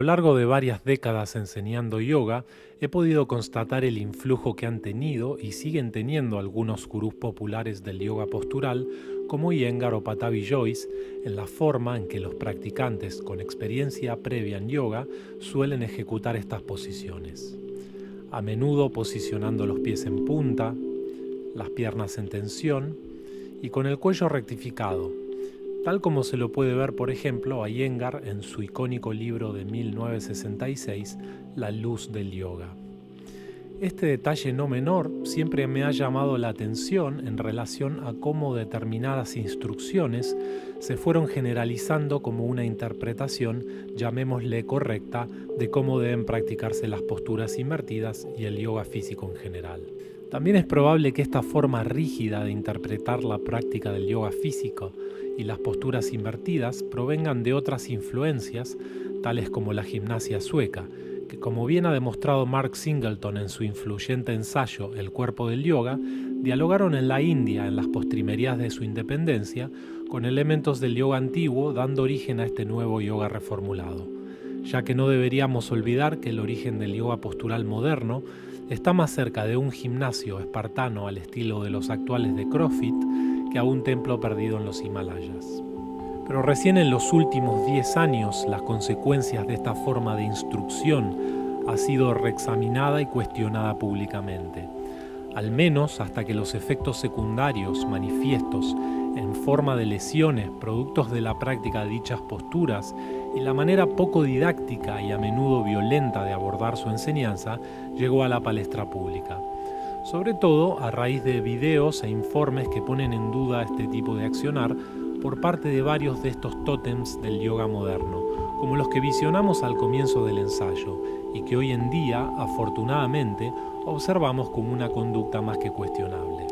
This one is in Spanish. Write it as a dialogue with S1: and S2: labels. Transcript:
S1: A lo largo de varias décadas enseñando yoga, he podido constatar el influjo que han tenido y siguen teniendo algunos gurús populares del yoga postural, como Iyengar o Pattabhi Jois, en la forma en que los practicantes con experiencia previa en yoga suelen ejecutar estas posiciones. A menudo posicionando los pies en punta, las piernas en tensión y con el cuello rectificado, tal como se lo puede ver, por ejemplo, a Iyengar en su icónico libro de 1966, La luz del yoga. Este detalle no menor siempre me ha llamado la atención en relación a cómo determinadas instrucciones se fueron generalizando como una interpretación, llamémosle correcta, de cómo deben practicarse las posturas invertidas y el yoga físico en general. También es probable que esta forma rígida de interpretar la práctica del yoga físico y las posturas invertidas provengan de otras influencias, tales como la gimnasia sueca, que, como bien ha demostrado Mark Singleton en su influyente ensayo El cuerpo del yoga, dialogaron en la India en las postrimerías de su independencia con elementos del yoga antiguo, dando origen a este nuevo yoga reformulado, ya que no deberíamos olvidar que el origen del yoga postural moderno está más cerca de un gimnasio espartano al estilo de los actuales de CrossFit que a un templo perdido en los Himalayas. Pero recién en los últimos 10 años las consecuencias de esta forma de instrucción ha sido reexaminada y cuestionada públicamente, al menos hasta que los efectos secundarios manifiestos en forma de lesiones productos de la práctica de dichas posturas y la manera poco didáctica y a menudo violenta de abordar su enseñanza llegó a la palestra pública, sobre todo a raíz de videos e informes que ponen en duda este tipo de accionar por parte de varios de estos tótems del yoga moderno, como los que visionamos al comienzo del ensayo y que hoy en día, afortunadamente, observamos como una conducta más que cuestionable.